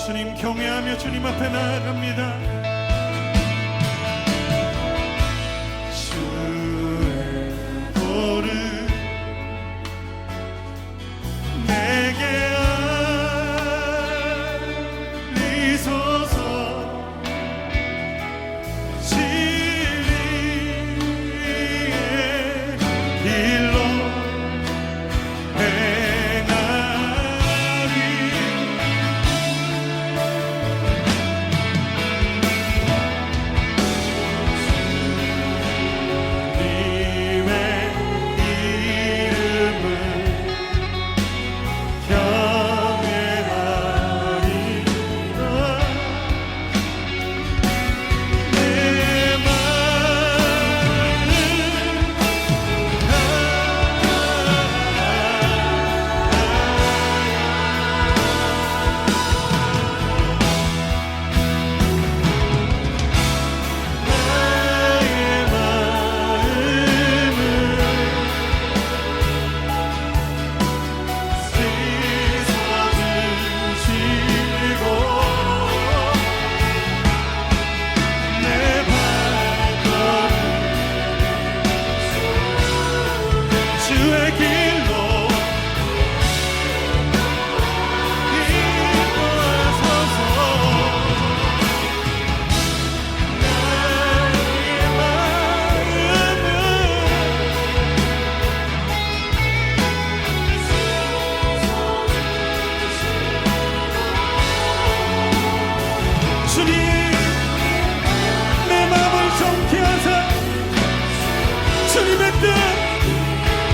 주님 경외하며 주님 앞에 나아갑니다. 주의 도를 내게 알리소서. 진리의 길로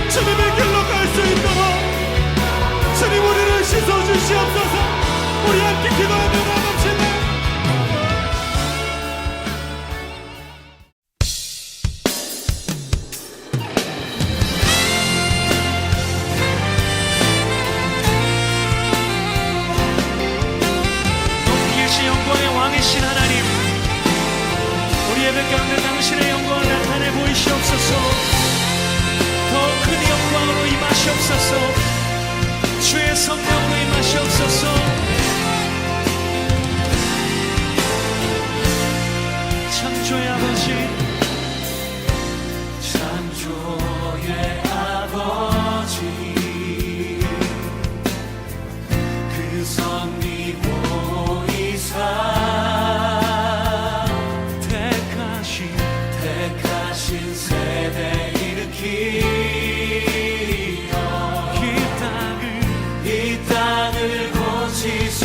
주님의 길로 갈 수 있도록 주님 우리를 씻어주시옵소서. 우리 함께 기도하며 나갑시다. 높이 계신 영광의 왕이신 하나님, 우리 예배 가운데 당신의 영광을 나타내 보이시옵소서. 더 큰 영광으로 임하시옵소서. 주의 성령으로 임하시옵소서. 창조의 아버지, 창조의 아버지, 그 섭리 보이사 택하신 세대 일으키어 이 땅을 고치소서.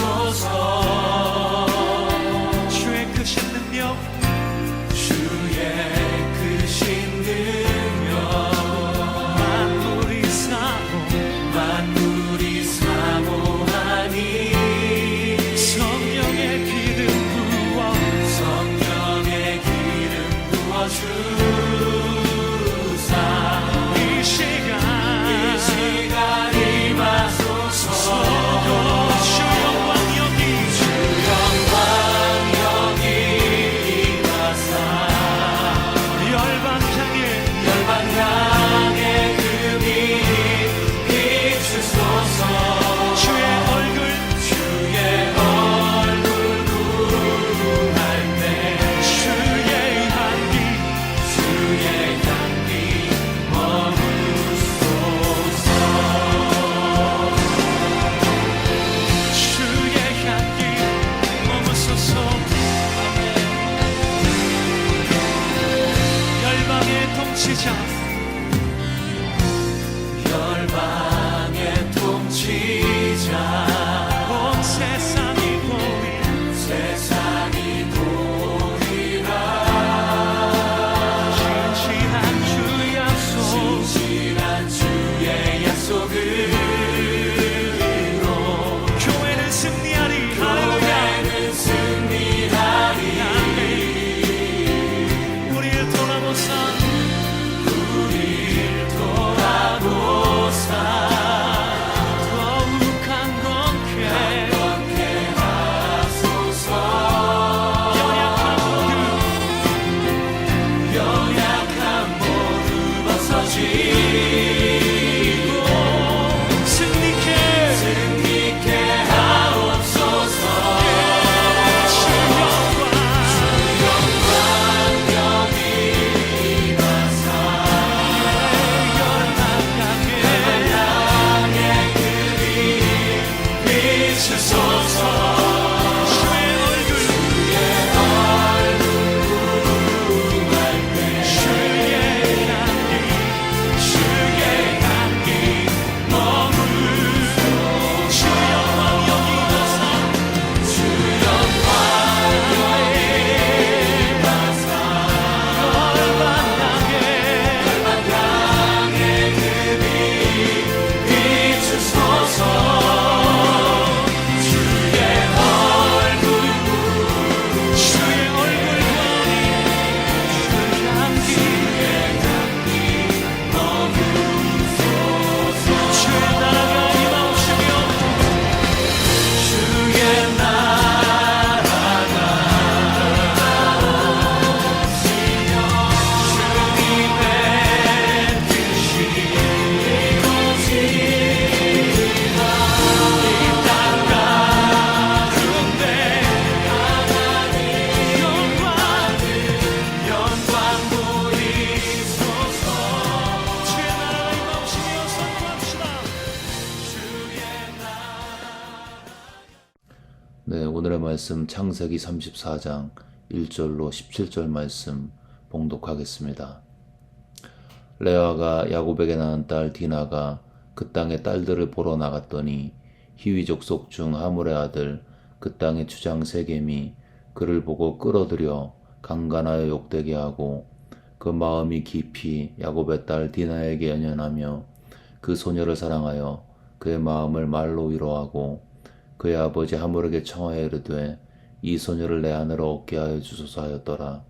주사 이 시간 임하소서 주 영광 여기 주 영광 여기 임하사 열방 향해 그 빛 비추소서 주의 얼굴 구할 때 주의 향기 머무소서 주의 향기 머무소서 열방의 통치자 열방의 통치자 온 세상이 보리라 진실한 주 약속 진실한 주의 약속으로 교회는 승리하리 할렐루야 교회는 승리하리 우리를 돌아보사 우릴 돌아보사 더욱 강건케 하소서 연약한 모두 벗어지고 승리케 하옵소서 주 영광 여기 임하사 향해 그 빛 비추소서 주의 얼굴 주의 향기 머무르소서 주 영광 여기 임하사 주 영광 여기 임하사 향해 그 빛 비추소서 주의 얼굴 주 향기 주의 나라가 임하옵시며 주의 나라가 주님의 뜻이 이루어지리라 이 땅 가운데 영광 보이소서 주의 나라가 임하옵시며 선포합시다. 네, 오늘의 말씀 창세기 34장 1절로 17절 말씀 봉독하겠습니다. 레아가 야곱에게 낳은 딸 디나가 그 땅의 딸들을 보러 나갔더니 히위 족속 중 하물의 아들 그 땅의 주장 세겜이 그를 보고 끌어들여 강간하여 욕되게 하고 그 마음이 깊이 야곱의 딸 디나에게 연연하며 그 소녀를 사랑하여 그의 마음을 말로 위로하고 그의 아버지 하물에게 청하여 이르되 이 소녀를 내 아내로 얻게 하여 주소서 하였더라.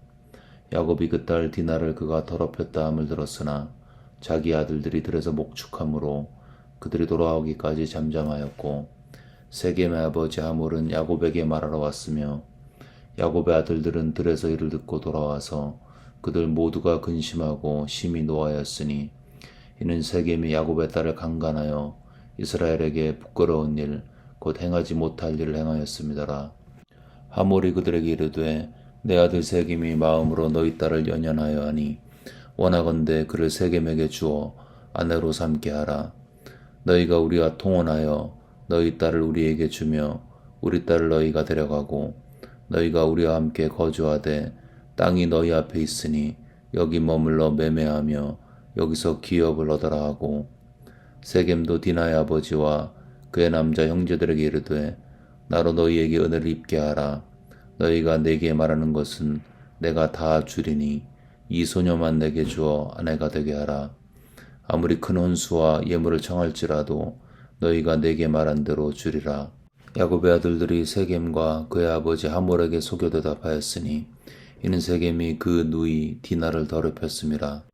야곱이 그 딸 디나를 그가 더럽혔다 함을 들었으나 자기 아들들이 들에서 목축함으로 그들이 돌아오기까지 잠잠하였고 세겜의 아버지 하물은 야곱에게 말하러 왔으며 야곱의 아들들은 들에서 이를 듣고 돌아와서 그들 모두가 근심하고 심히 노하였으니 이는 세겜이 야곱의 딸을 강간하여 이스라엘에게 부끄러운 일 곧 행하지 못할 일을 행하였음이더라. 하몰이 그들에게 이르되 내 아들 세겜이 마음으로 너희 딸을 연연하여 하니 원하건대 그를 세겜에게 주어 아내로 삼게 하라. 너희가 우리와 통혼하여 너희 딸을 우리에게 주며 우리 딸을 너희가 데려가고 너희가 우리와 함께 거주하되 땅이 너희 앞에 있으니 여기 머물러 매매하며 여기서 기업을 얻어라 하고 세겜도 디나의 아버지와 그의 남자 형제들에게 이르되 나로 너희에게 은혜를 입게 하라. 너희가 내게 말하는 것은 내가 다 주리니 이 소녀만 내게 주어 아내가 되게 하라. 아무리 큰 혼수와 예물을 청할지라도 너희가 내게 말한 대로 주리라. 야곱의 아들들이 세겜과 그의 아버지 하몰에게 속여 대답하였으니 이는 세겜이 그 누이 디나를 더럽혔음이라.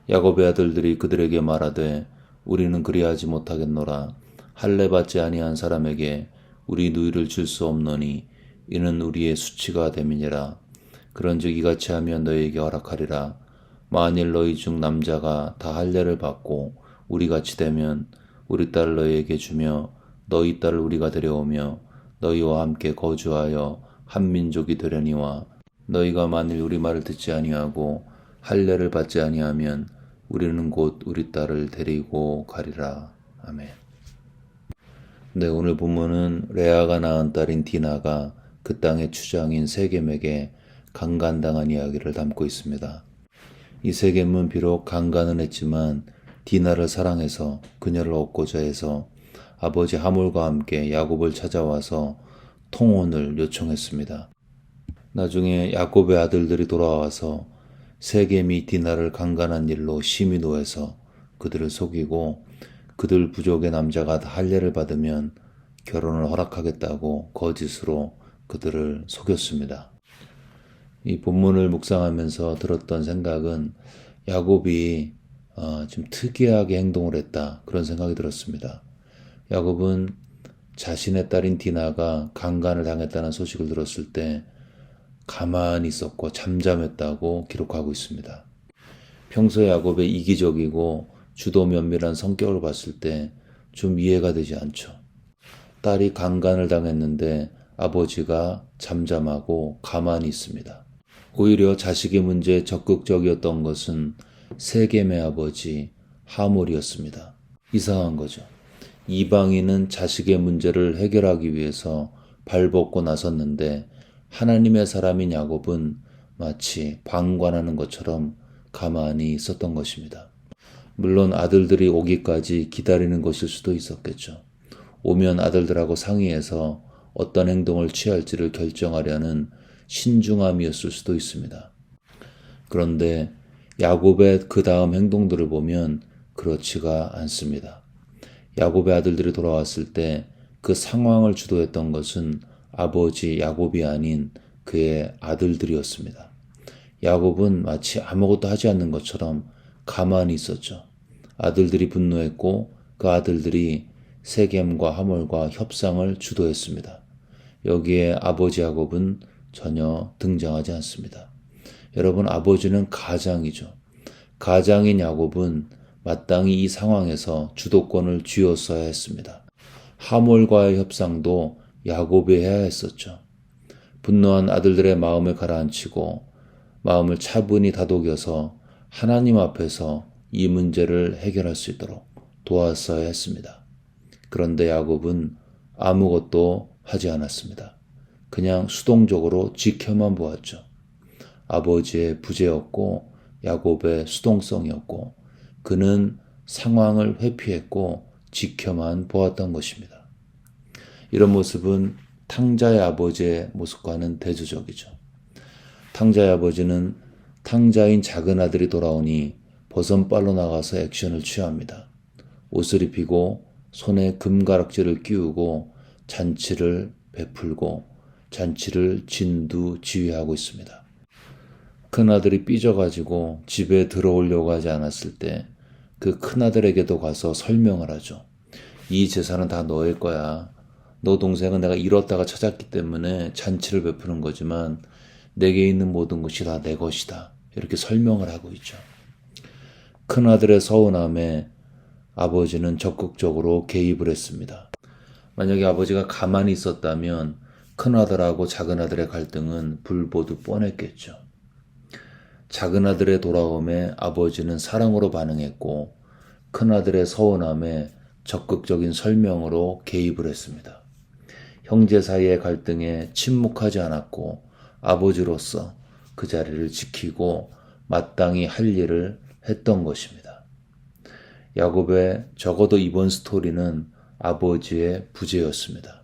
야곱의 아들들이 그들에게 말하되 우리는 그리하지 못하겠노라. 할례 받지 아니한 사람에게 우리 누이를 줄 수 없노니 이는 우리의 수치가 됨이니라. 그런즉 이같이 하면 너희에게 허락하리라. 만일 너희 중 남자가 다 할례를 받고 우리같이 되면 우리 딸을 너희에게 주며 너희 딸을 우리가 데려오며 너희와 함께 거주하여 한 민족이 되려니와 너희가 만일 우리 말을 듣지 아니하고 할례를 받지 아니하면 우리는 곧 우리 딸을 데리고 가리라. 아멘. 네, 오늘 본문은 레아가 낳은 딸인 디나가 그 땅의 추장인 세겜에게 강간당한 이야기를 담고 있습니다. 이 세겜은 비록 강간은 했지만 디나를 사랑해서 그녀를 얻고자 해서 아버지 하몰과 함께 야곱을 찾아와서 통혼을 요청했습니다. 나중에 야곱의 아들들이 돌아와서 세겜이 디나를 강간한 일로 심히 노해서 그들을 속이고 그들 부족의 남자가 다 할례를 받으면 결혼을 허락하겠다고 거짓으로 그들을 속였습니다. 이 본문을 묵상하면서 들었던 생각은 야곱이 좀 특이하게 행동을 했다, 그런 생각이 들었습니다. 야곱은 자신의 딸인 디나가 강간을 당했다는 소식을 들었을 때 가만히 있었고 잠잠했다고 기록하고 있습니다. 평소 야곱의 이기적이고 주도 면밀한 성격을 봤을 때 좀 이해가 되지 않죠. 딸이 강간을 당했는데 아버지가 잠잠하고 가만히 있습니다. 오히려 자식의 문제에 적극적이었던 것은 세겜의 아버지 하몰이었습니다. 이상한 거죠. 이방인은 자식의 문제를 해결하기 위해서 발벗고 나섰는데 하나님의 사람인 야곱은 마치 방관하는 것처럼 가만히 있었던 것입니다. 물론 아들들이 오기까지 기다리는 것일 수도 있었겠죠. 오면 아들들하고 상의해서 어떤 행동을 취할지를 결정하려는 신중함이었을 수도 있습니다. 그런데 야곱의 그 다음 행동들을 보면 그렇지가 않습니다. 야곱의 아들들이 돌아왔을 때 그 상황을 주도했던 것은 아버지 야곱이 아닌 그의 아들들이었습니다. 야곱은 마치 아무것도 하지 않는 것처럼 가만히 있었죠. 아들들이 분노했고 그 아들들이 세겜과 하몰과 협상을 주도했습니다. 여기에 아버지 야곱은 전혀 등장하지 않습니다. 여러분, 아버지는 가장이죠. 가장인 야곱은 마땅히 이 상황에서 주도권을 쥐었어야 했습니다. 하몰과의 협상도 야곱이 해야 했었죠. 분노한 아들들의 마음을 가라앉히고 마음을 차분히 다독여서 하나님 앞에서 이 문제를 해결할 수 있도록 도왔어야 했습니다. 그런데 야곱은 아무것도 하지 않았습니다. 그냥 수동적으로 지켜만 보았죠. 아버지의 부재였고 야곱의 수동성이었고 그는 상황을 회피했고 지켜만 보았던 것입니다. 이런 모습은 탕자의 아버지의 모습과는 대조적이죠. 탕자의 아버지는 탕자인 작은 아들이 돌아오니 버선발로 나가서 액션을 취합니다. 옷을 입히고 손에 금가락지를 끼우고 잔치를 베풀고 잔치를 진두지휘하고 있습니다. 큰아들이 삐져가지고 집에 들어오려고 하지 않았을 때 그 큰아들에게도 가서 설명을 하죠. 이 재산은 다 너의 거야. 너 동생은 내가 잃었다가 찾았기 때문에 잔치를 베푸는 거지만 내게 있는 모든 것이 다 내 것이다. 이렇게 설명을 하고 있죠. 큰아들의 서운함에 아버지는 적극적으로 개입을 했습니다. 만약에 아버지가 가만히 있었다면 큰아들하고 작은아들의 갈등은 불보듯 뻔했겠죠. 작은아들의 돌아옴에 아버지는 사랑으로 반응했고 큰아들의 서운함에 적극적인 설명으로 개입을 했습니다. 형제 사이의 갈등에 침묵하지 않았고 아버지로서 그 자리를 지키고 마땅히 할 일을 했던 것입니다. 야곱의 적어도 이번 스토리는 아버지의 부재였습니다.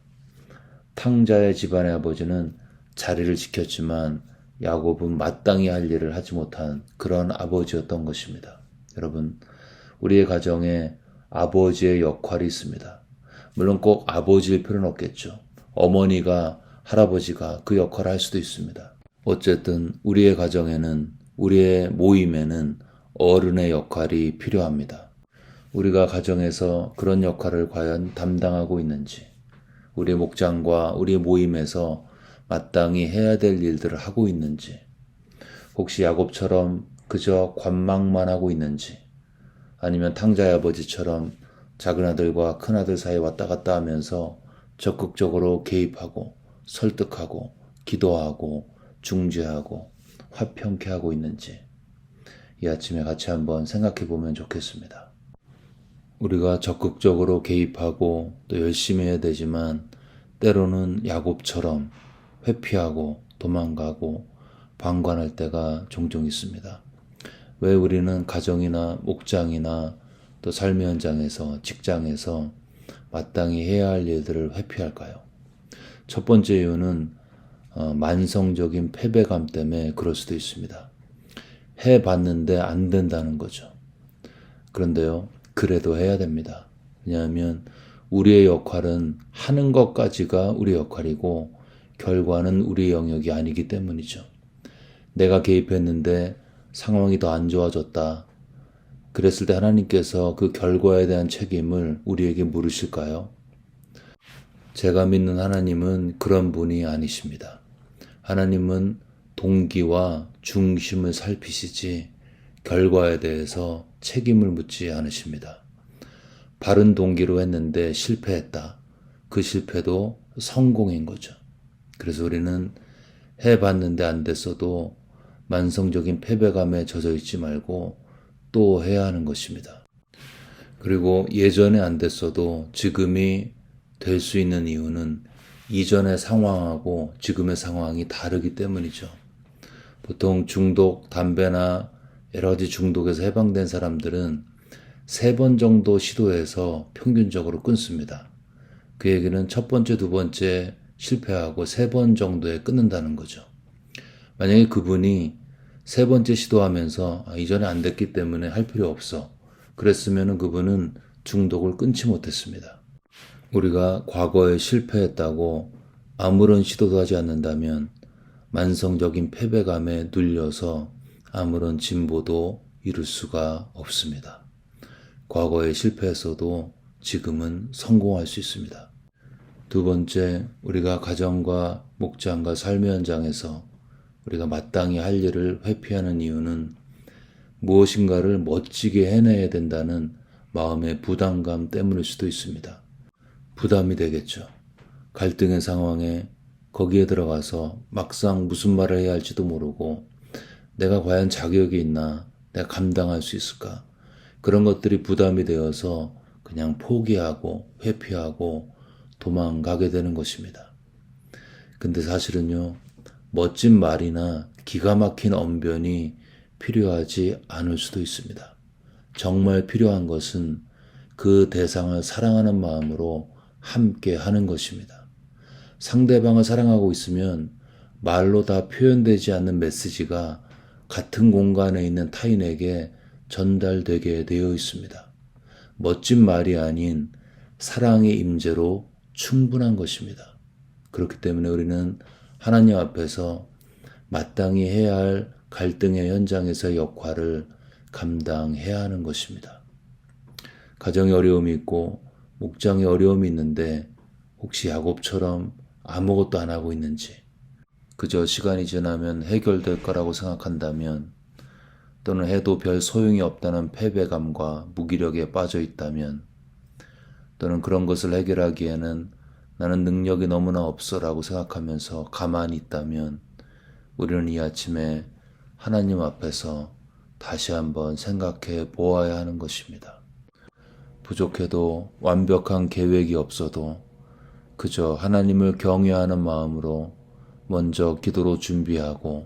탕자의 집안의 아버지는 자리를 지켰지만 야곱은 마땅히 할 일을 하지 못한 그런 아버지였던 것입니다. 여러분, 우리의 가정에 아버지의 역할이 있습니다. 물론 꼭 아버지일 필요는 없겠죠. 어머니가, 할아버지가 그 역할을 할 수도 있습니다. 어쨌든 우리의 가정에는, 우리의 모임에는 어른의 역할이 필요합니다. 우리가 가정에서 그런 역할을 과연 담당하고 있는지, 우리 목장과 우리 모임에서 마땅히 해야 될 일들을 하고 있는지, 혹시 야곱처럼 그저 관망만 하고 있는지, 아니면 탕자의 아버지처럼 작은 아들과 큰 아들 사이에 왔다 갔다 하면서 적극적으로 개입하고 설득하고 기도하고 중재하고 화평케 하고 있는지, 이 아침에 같이 한번 생각해 보면 좋겠습니다. 우리가 적극적으로 개입하고 또 열심히 해야 되지만 때로는 야곱처럼 회피하고 도망가고 방관할 때가 종종 있습니다. 왜 우리는 가정이나 목장이나 또 삶의 현장에서, 직장에서 마땅히 해야 할 일들을 회피할까요? 첫 번째 이유는 만성적인 패배감 때문에 그럴 수도 있습니다. 해봤는데 안 된다는 거죠. 그런데요, 그래도 해야 됩니다. 왜냐하면 우리의 역할은 하는 것까지가 우리 역할이고 결과는 우리의 영역이 아니기 때문이죠. 내가 개입했는데 상황이 더 안 좋아졌다. 그랬을 때 하나님께서 그 결과에 대한 책임을 우리에게 물으실까요? 제가 믿는 하나님은 그런 분이 아니십니다. 하나님은 동기와 중심을 살피시지 결과에 대해서 책임을 묻지 않으십니다. 바른 동기로 했는데 실패했다. 그 실패도 성공인 거죠. 그래서 우리는 해봤는데 안 됐어도 만성적인 패배감에 젖어 있지 말고 또 해야 하는 것입니다. 그리고 예전에 안 됐어도 지금이 될 수 있는 이유는 이전의 상황하고 지금의 상황이 다르기 때문이죠. 보통 중독, 담배나 여러 가지 중독에서 해방된 사람들은 3번 정도 시도해서 평균적으로 끊습니다. 그 얘기는 첫 번째, 두 번째 실패하고 3번 정도에 끊는다는 거죠. 만약에 그분이 3번째 시도하면서 이전에 안 됐기 때문에 할 필요 없어, 그랬으면 그분은 중독을 끊지 못했습니다. 우리가 과거에 실패했다고 아무런 시도도 하지 않는다면 만성적인 패배감에 눌려서 아무런 진보도 이룰 수가 없습니다. 과거에 실패했어도 지금은 성공할 수 있습니다. 두 번째, 우리가 가정과 목장과 삶의 현장에서 우리가 마땅히 할 일을 회피하는 이유는 무엇인가를 멋지게 해내야 된다는 마음의 부담감 때문일 수도 있습니다. 부담이 되겠죠. 갈등의 상황에 거기에 들어가서 막상 무슨 말을 해야 할지도 모르고 내가 과연 자격이 있나, 내가 감당할 수 있을까, 그런 것들이 부담이 되어서 그냥 포기하고 회피하고 도망가게 되는 것입니다. 근데 사실은요, 멋진 말이나 기가 막힌 언변이 필요하지 않을 수도 있습니다. 정말 필요한 것은 그 대상을 사랑하는 마음으로 함께 하는 것입니다. 상대방을 사랑하고 있으면 말로 다 표현되지 않는 메시지가 같은 공간에 있는 타인에게 전달되게 되어 있습니다. 멋진 말이 아닌 사랑의 임재로 충분한 것입니다. 그렇기 때문에 우리는 하나님 앞에서 마땅히 해야 할 갈등의 현장에서의 역할을 감당해야 하는 것입니다. 가정에 어려움이 있고 목장에 어려움이 있는데 혹시 야곱처럼 아무것도 안 하고 있는지, 그저 시간이 지나면 해결될 거라고 생각한다면, 또는 해도 별 소용이 없다는 패배감과 무기력에 빠져 있다면, 또는 그런 것을 해결하기에는 나는 능력이 너무나 없어라고 생각하면서 가만히 있다면, 우리는 이 아침에 하나님 앞에서 다시 한번 생각해 보아야 하는 것입니다. 부족해도 완벽한 계획이 없어도 그저 하나님을 경외하는 마음으로 먼저 기도로 준비하고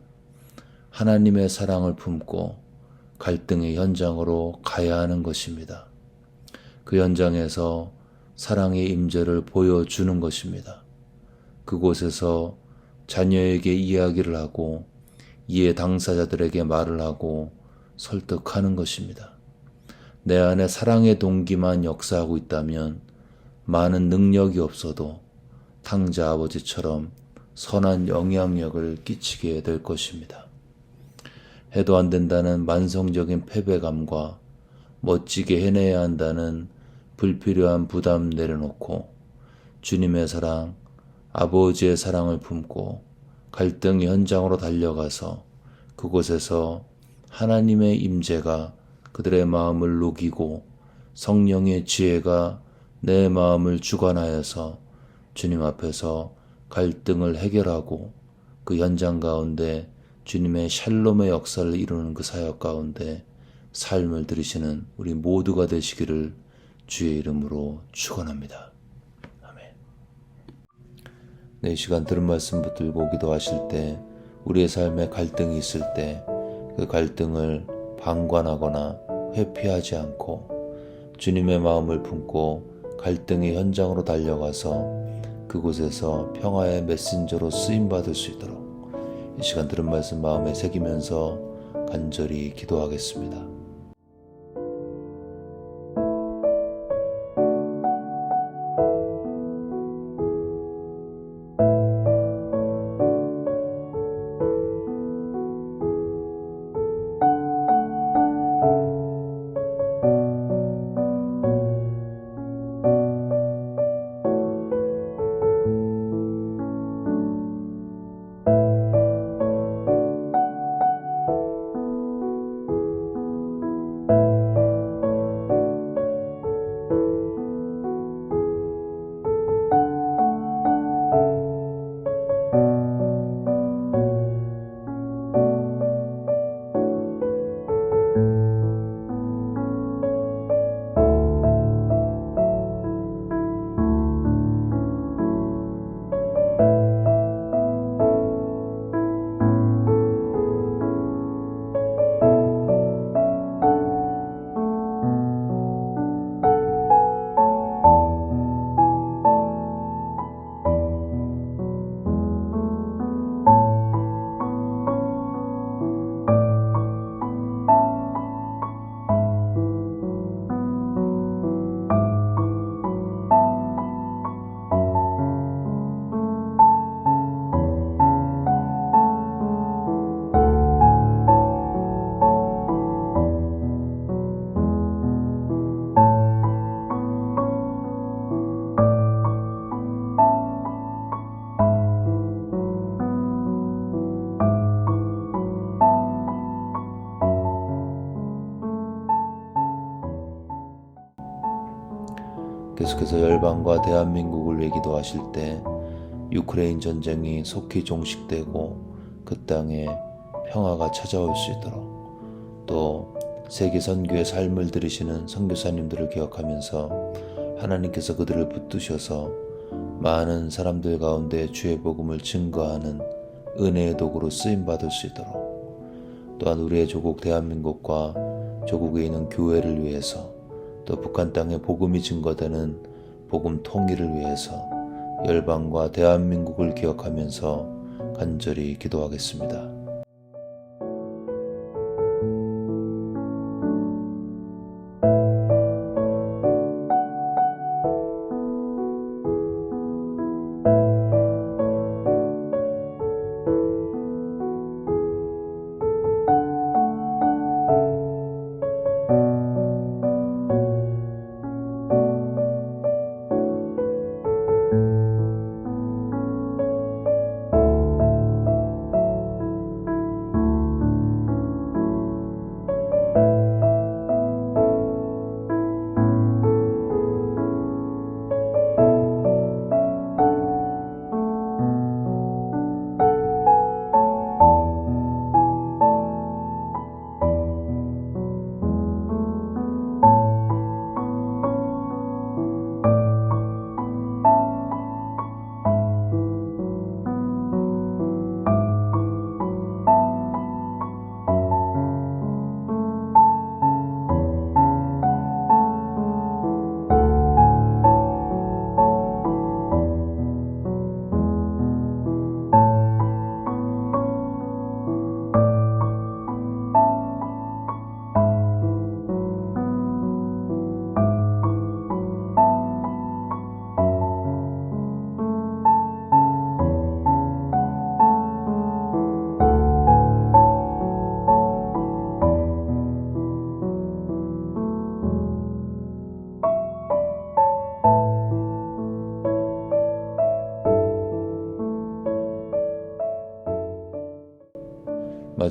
하나님의 사랑을 품고 갈등의 현장으로 가야 하는 것입니다. 그 현장에서 사랑의 임재를 보여주는 것입니다. 그곳에서 자녀에게 이야기를 하고 이해 당사자들에게 말을 하고 설득하는 것입니다. 내 안에 사랑의 동기만 역사하고 있다면 많은 능력이 없어도 탕자 아버지처럼 선한 영향력을 끼치게 될 것입니다. 해도 안 된다는 만성적인 패배감과 멋지게 해내야 한다는 불필요한 부담 내려놓고 주님의 사랑, 아버지의 사랑을 품고 갈등 현장으로 달려가서 그곳에서 하나님의 임재가 그들의 마음을 녹이고 성령의 지혜가 내 마음을 주관하여서 주님 앞에서 갈등을 해결하고 그 현장 가운데 주님의 샬롬의 역사를 이루는 그 사역 가운데 삶을 들으시는 우리 모두가 되시기를 주의 이름으로 축원합니다. 아멘. 이 시간 들은 말씀 붙들고 기도하실 때 우리의 삶에 갈등이 있을 때 그 갈등을 방관하거나 회피하지 않고 주님의 마음을 품고 갈등의 현장으로 달려가서 그곳에서 평화의 메신저로 쓰임받을 수 있도록 이 시간 들은 말씀 마음에 새기면서 간절히 기도하겠습니다. 계속해서 열방과 대한민국을 위해 기도하실 때 유크레인 전쟁이 속히 종식되고 그 땅에 평화가 찾아올 수 있도록 또 세계 선교의 삶을 들으시는 선교사님들을 기억하면서 하나님께서 그들을 붙드셔서 많은 사람들 가운데 주의 복음을 증거하는 은혜의 도구로 쓰임받을 수 있도록 또한 우리의 조국 대한민국과 조국에 있는 교회를 위해서 또 북한 땅에 복음이 증거되는 복음 통일을 위해서 열방과 대한민국을 기억하면서 간절히 기도하겠습니다.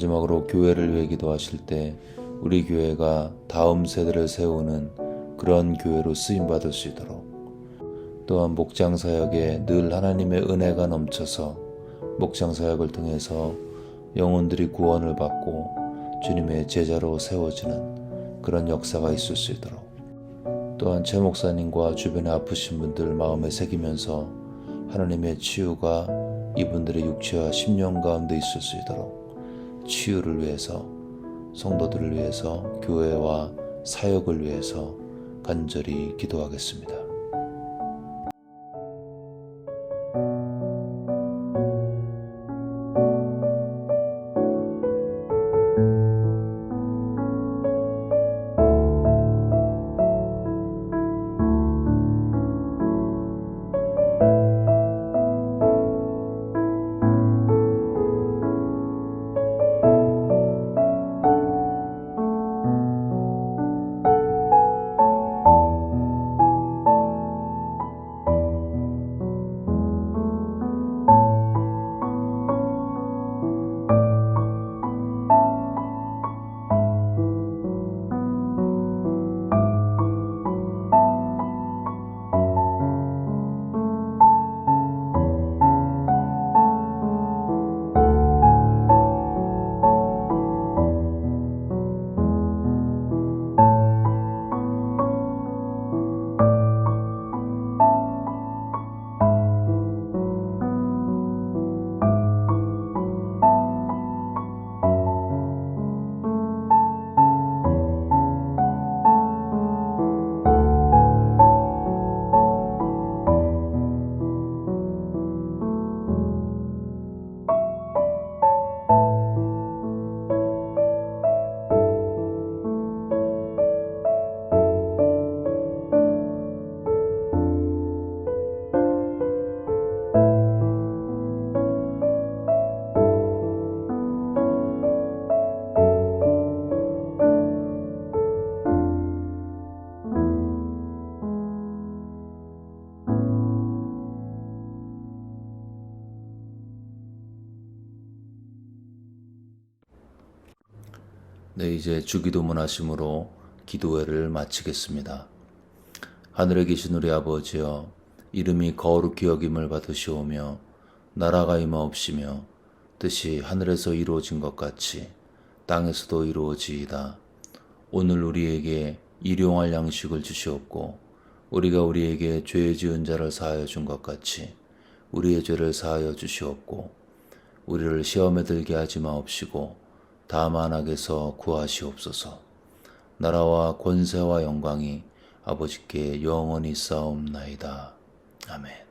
마지막으로 교회를 위해 기도하실 때 우리 교회가 다음 세대를 세우는 그런 교회로 쓰임받을 수 있도록, 또한 목장 사역에 늘 하나님의 은혜가 넘쳐서 목장 사역을 통해서 영혼들이 구원을 받고 주님의 제자로 세워지는 그런 역사가 있을 수 있도록, 또한 최 목사님과 주변에 아프신 분들 마음에 새기면서 하나님의 치유가 이분들의 육체와 심령 가운데 있을 수 있도록 치유를 위해서, 성도들을 위해서, 교회와 사역을 위해서 간절히 기도하겠습니다. 네, 이제 주기도문 하심으로 기도회를 마치겠습니다. 하늘에 계신 우리 아버지여, 이름이 거룩히 여김을 받으시오며 나라가 임하옵시며 뜻이 하늘에서 이루어진 것 같이 땅에서도 이루어지이다. 오늘 우리에게 일용할 양식을 주시옵고 우리가 우리에게 죄 지은 자를 사하여 준 것 같이 우리의 죄를 사하여 주시옵고 우리를 시험에 들게 하지 마옵시고 다만 악에서 구하시옵소서. 나라와 권세와 영광이 아버지께 영원히 쌓옵나이다. 아멘.